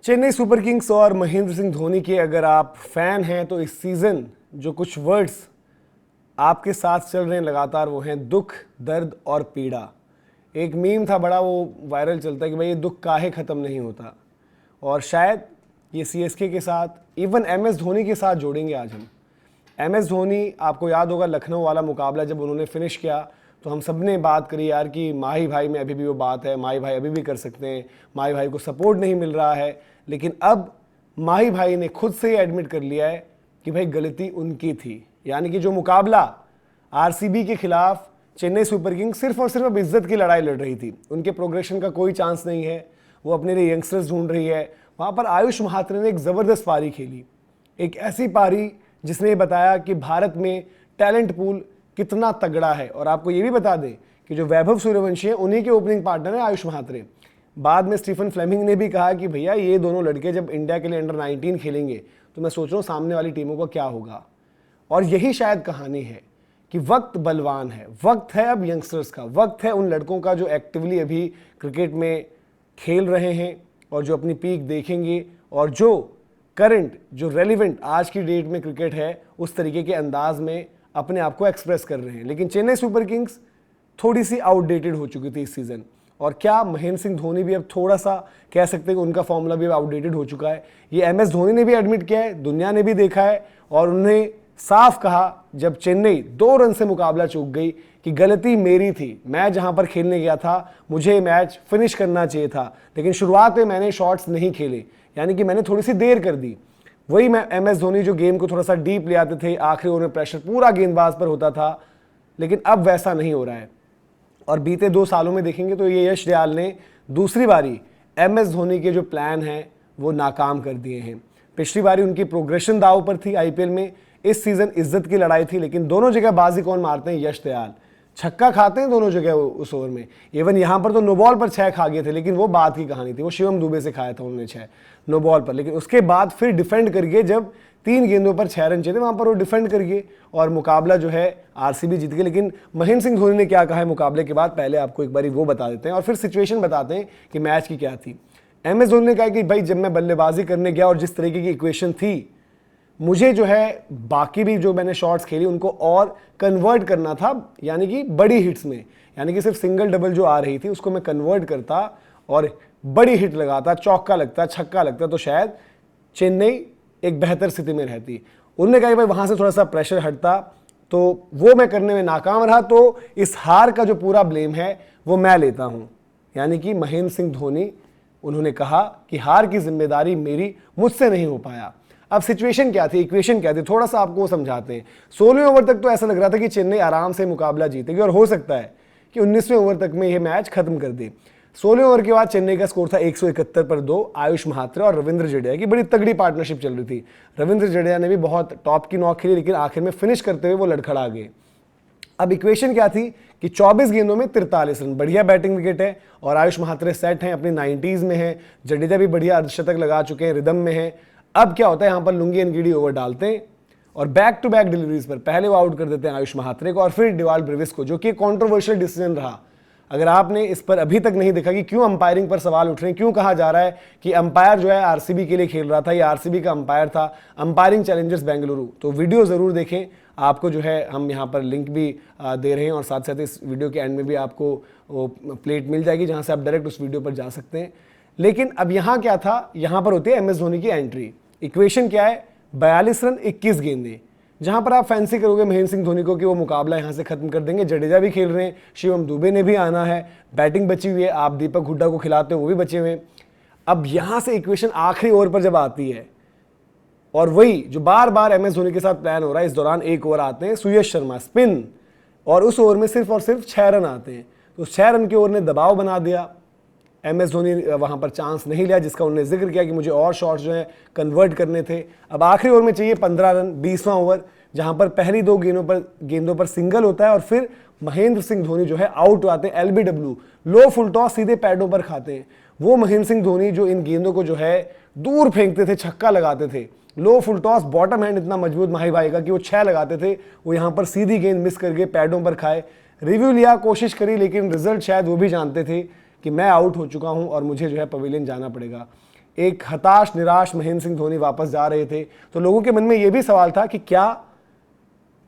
Chennai super Kings और महेंद्र सिंह धोनी के अगर आप फैन हैं तो इस सीज़न जो कुछ वर्ड्स आपके साथ चल रहे हैं लगातार वो हैं दुख, दर्द और पीड़ा। एक मीम था बड़ा, वो वायरल चलता है कि भाई ये दुख काहे ख़त्म नहीं होता। और शायद ये सीएसके के साथ, इवन एमएस धोनी के साथ जोड़ेंगे आज हम। एमएस धोनी, आपको याद होगा लखनऊ वाला मुकाबला जब उन्होंने फिनिश किया तो हम सब ने बात करी यार कि माही भाई में अभी भी वो बात है, माही भाई अभी भी कर सकते हैं, माही भाई को सपोर्ट नहीं मिल रहा है। लेकिन अब माही भाई ने खुद से ही एडमिट कर लिया है कि भाई गलती उनकी थी। यानी कि जो मुकाबला आरसीबी के खिलाफ चेन्नई सुपर किंग्स सिर्फ और सिर्फ अब इज्जत की लड़ाई लड़ रही थी, उनके प्रोग्रेशन का कोई चांस नहीं है, वो अपने लिए यंगस्टर्स ढूंढ रही है। वहाँ पर आयुष महात्रे ने एक ज़बरदस्त पारी खेली, एक ऐसी पारी जिसने ये बताया कि भारत में टैलेंट पूल कितना तगड़ा है। और आपको ये भी बता दें कि जो वैभव सूर्यवंशी है उन्हीं के ओपनिंग पार्टनर है आयुष महात्रे। बाद में स्टीफन फ्लेमिंग ने भी कहा कि भैया ये दोनों लड़के जब इंडिया के लिए अंडर 19 खेलेंगे तो मैं सोच रहा हूँ सामने वाली टीमों का क्या होगा। और यही शायद कहानी है कि वक्त बलवान है, वक्त है अब यंगस्टर्स का, वक्त है उन लड़कों का जो एक्टिवली अभी क्रिकेट में खेल रहे हैं और जो अपनी पीक देखेंगे और जो करंट, जो रेलिवेंट आज की डेट में क्रिकेट है उस तरीके के अंदाज में अपने आप को एक्सप्रेस कर रहे हैं। लेकिन चेन्नई सुपर किंग्स थोड़ी सी आउटडेटेड हो चुकी थी इस सीज़न। और क्या महेंद्र सिंह धोनी भी अब थोड़ा सा कह सकते हैं कि उनका फॉर्मूला भी आउटडेटेड हो चुका है। ये एमएस धोनी ने भी एडमिट किया है, दुनिया ने भी देखा है और उन्हें साफ कहा जब चेन्नई 2 रन से मुकाबला चूक गई कि गलती मेरी थी, मैं जहां पर खेलने गया था मुझे मैच फिनिश करना चाहिए था, लेकिन शुरुआत में मैंने शॉट्स नहीं खेले, यानी कि मैंने थोड़ी सी देर कर दी। वही मैं एमएस धोनी जो गेम को थोड़ा सा डीप ले आते थे, आखिरी ओवर में प्रेशर पूरा गेंदबाज पर होता था, लेकिन अब वैसा नहीं हो रहा है। और बीते 2 सालों में देखेंगे तो ये यश दयाल ने दूसरी बारी एमएस धोनी के जो प्लान हैं वो नाकाम कर दिए हैं। पिछली बारी उनकी प्रोग्रेशन दाव पर थी आईपीएल में, इस सीजन इज्जत की लड़ाई थी, लेकिन दोनों जगह बाजी कौन मारते हैं? यश दयाल। छक्का खाते हैं दोनों जगह उस ओवर में। इवन यहाँ पर तो नो बॉल पर 6 खा गए थे, लेकिन वो बात की कहानी थी, वो शिवम दुबे से खाया था उन्होंने 6 नो बॉल पर। लेकिन उसके बाद फिर डिफेंड करके जब 3 गेंदों पर 6 रन चाहिए थे वहाँ पर वो डिफेंड करके और मुकाबला जो है आरसीबी जीत गई। लेकिन महेंद्र सिंह धोनी ने क्या कहा है मुकाबले के बाद, पहले आपको एक बारी वो बता देते हैं और फिर सिचुएशन बताते हैं कि मैच की क्या थी। एमएस धोनी ने कहा कि भाई जब मैं बल्लेबाजी करने गया और जिस तरीके की इक्वेशन थी, मुझे जो है बाकी भी जो मैंने शॉट्स खेली उनको और कन्वर्ट करना था, यानी कि बड़ी हिट्स में, यानी कि सिर्फ सिंगल डबल जो आ रही थी उसको मैं कन्वर्ट करता और बड़ी हिट लगाता, चौका लगता, छक्का लगता, तो शायद चेन्नई एक बेहतर स्थिति में रहती। उन्होंने कहा भाई वहां से थोड़ा सा प्रेशर हटता, तो वो मैं करने में नाकाम रहा, तो इस हार का जो पूरा ब्लेम है वो मैं लेता हूं। यानी कि महेंद्र सिंह धोनी, उन्होंने कहा कि हार की जिम्मेदारी मेरी, मुझसे नहीं हो पाया। अब सिचुएशन क्या थी, इक्वेशन क्या थी, थोड़ा सा आपको वो समझाते हैं। 16वें ओवर तक तो ऐसा लग रहा था कि चेन्नई आराम से मुकाबला जीतेगी और हो सकता है कि 19वें ओवर तक में यह मैच खत्म कर दे। 16वें ओवर के बाद चेन्नई का स्कोर था 171 पर 2। आयुष महात्रे और रविंद्र जडेजा की बड़ी तगड़ी पार्टनरशिप चल रही थी। रविंद्र जडेजा ने भी बहुत टॉप की नॉक खेली, लेकिन आखिर में फिनिश करते हुए वो लड़खड़ा गए। अब इक्वेशन क्या थी कि 24 गेंदों में 43 रन, बढ़िया बैटिंग विकेट है और आयुष महात्रे सेट हैं, अपनी 90s में है। जडेजा भी बढ़िया अर्धशतक लगा चुके हैं, रिदम में है। अब क्या होता है, यहां पर लुंगी एनगिडी ओवर डालते हैं और बैक टू बैक डिलीवरीज पर पहले वो आउट कर देते हैं आयुष महात्रे को और फिर डिवाल्ड ब्रेविस को, जो कि कंट्रोवर्शियल डिसीजन रहा। अगर आपने इस पर अभी तक नहीं देखा कि क्यों अंपायरिंग पर सवाल उठ रहे हैं, क्यों कहा जा रहा है कि अंपायर जो है आरसीबी के लिए खेल रहा था, या आरसीबी का अंपायर था, अंपायरिंग चैलेंजर्स बेंगलुरु, तो वीडियो जरूर देखें। आपको जो है हम यहाँ पर लिंक भी दे रहे हैं और साथ साथ इस वीडियो के एंड में भी आपको वो प्लेट मिल जाएगी जहाँ से आप डायरेक्ट उस वीडियो पर जा सकते हैं। लेकिन अब यहाँ क्या था, यहाँ पर होती है एमएस धोनी की एंट्री। इक्वेशन क्या है, 42 रन 21 गेंदें, जहां पर आप फैंसी करोगे महेंद्र सिंह धोनी को कि वो मुकाबला यहां से खत्म कर देंगे। जडेजा भी खेल रहे हैं, शिवम दुबे ने भी आना है, बैटिंग बची हुई है, आप दीपक हुड्डा को खिलाते हो वो भी बचे हुए हैं। अब यहां से इक्वेशन आखिरी ओवर पर जब आती है और वही जो बार बार एमएस धोनी के साथ प्लान हो रहा है, इस दौरान एक ओवर आते हैं सुयश शर्मा स्पिन, और उस ओवर में सिर्फ और सिर्फ 6 रन आते हैं। तो 6 रन के ओवर ने दबाव बना दिया। एमएस धोनी वहां पर चांस नहीं लिया, जिसका उन्होंने जिक्र किया कि मुझे और शॉट्स जो है कन्वर्ट करने थे। अब आखिरी ओवर में चाहिए 15 रन, 20वां ओवर, जहां पर पहली 2 गेंदों पर सिंगल होता है और फिर महेंद्र सिंह धोनी जो है आउट आते हैं। एलबीडब्ल्यू, लो फुल टॉस, सीधे पैडों पर खाते हैं। वो महेंद्र सिंह धोनी जो इन गेंदों को जो है दूर फेंकते थे, छक्का लगाते थे, लो फुल टॉस, बॉटम हैंड इतना मजबूत माही भाई का कि वो 6 लगाते थे, वो यहाँ पर सीधी गेंद मिस करके पैडों पर खाए। रिव्यू लिया, कोशिश करी, लेकिन रिजल्ट शायद वो भी जानते थे कि मैं आउट हो चुका हूं और मुझे जो है पवेलियन जाना पड़ेगा। एक हताश निराश महेंद्र सिंह धोनी वापस जा रहे थे, तो लोगों के मन में यह भी सवाल था कि क्या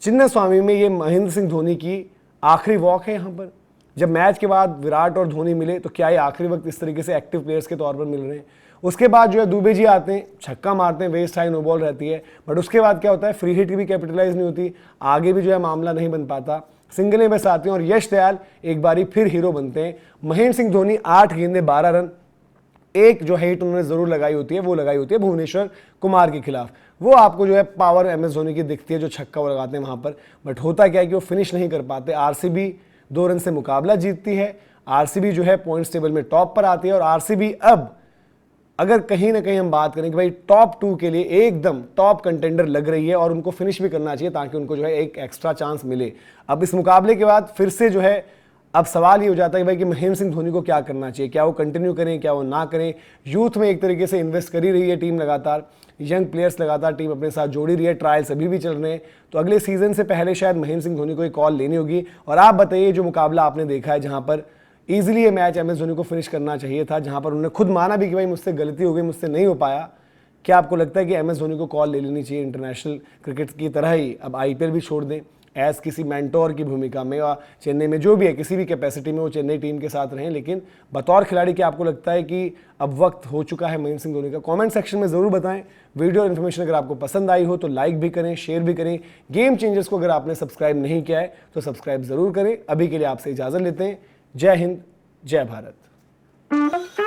चिन्नास्वामी में ये महेंद्र सिंह धोनी की आखिरी वॉक है यहाँ पर। जब मैच के बाद विराट और धोनी मिले तो क्या ये आखिरी वक्त इस तरीके से एक्टिव प्लेयर्स के तौर पर मिल रहे हैं। उसके बाद जो है दुबे जी आते हैं, छक्का मारते हैं, वेस्ट हाई नो बॉल रहती है, बट उसके बाद क्या होता है, फ्री हिट की भी कैपिटलाइज नहीं होती, आगे भी जो है मामला नहीं बन पाता, सिंगल बस आते हैं और यश दयाल एक बारी फिर हीरो बनते हैं। महेंद्र सिंह धोनी 8 गेंदे 12 रन, एक जो हिट उन्होंने जरूर लगाई होती है वो लगाई होती है भुवनेश्वर कुमार के खिलाफ, वो आपको जो है पावर MS धोनी की दिखती है जो छक्का वो लगाते हैं वहां पर, बट होता क्या है कि वो फिनिश नहीं कर पाते। RCB 2 रन से मुकाबला जीतती है, RCB जो है पॉइंट्स टेबल में टॉप पर आती है और RCB अब अगर कहीं ना कहीं हम बात करें कि भाई टॉप 2 के लिए एकदम टॉप कंटेंडर लग रही है और उनको फिनिश भी करना चाहिए ताकि उनको जो है एक एक्स्ट्रा चांस मिले। अब इस मुकाबले के बाद फिर से जो है अब सवाल ये हो जाता है कि भाई कि महेंद्र सिंह धोनी को क्या करना चाहिए, क्या वो कंटिन्यू करें, क्या वो ना करें। यूथ में एक तरीके से इन्वेस्ट कर ही रही है टीम लगातार, यंग प्लेयर्स लगातार टीम अपने साथ जोड़ी रही है, ट्रायल्स अभी भी चल रहे हैं, तो अगले सीजन से पहले शायद महेंद्र सिंह धोनी को एक कॉल लेनी होगी। और आप बताइए जो मुकाबला आपने देखा है जहां पर ईजिली ये मैच MS धोनी को फिनिश करना चाहिए था, जहां पर उन्होंने खुद माना भी कि भाई मुझसे गलती हो गई, मुझसे नहीं हो पाया, क्या आपको लगता है कि MS धोनी को कॉल ले लेनी चाहिए इंटरनेशनल क्रिकेट की तरह ही अब IPL भी छोड़ दें, एज किसी मेंटोर की भूमिका में या चेन्नई में जो भी है किसी भी कैपेसिटी में वो चेन्नई टीम के साथ रहें, लेकिन बतौर खिलाड़ी क्या आपको लगता है कि अब वक्त हो चुका है महेंद्र सिंह धोनी का? कमेंट सेक्शन में ज़रूर बताएं। वीडियो और इन्फॉर्मेशन अगर आपको पसंद आई हो तो लाइक भी करें, शेयर भी करें। गेम चेंजर्स को अगर आपने सब्सक्राइब नहीं किया है तो सब्सक्राइब ज़रूर करें। अभी के लिए आपसे इजाज़त लेते हैं। जय हिंद, जय भारत।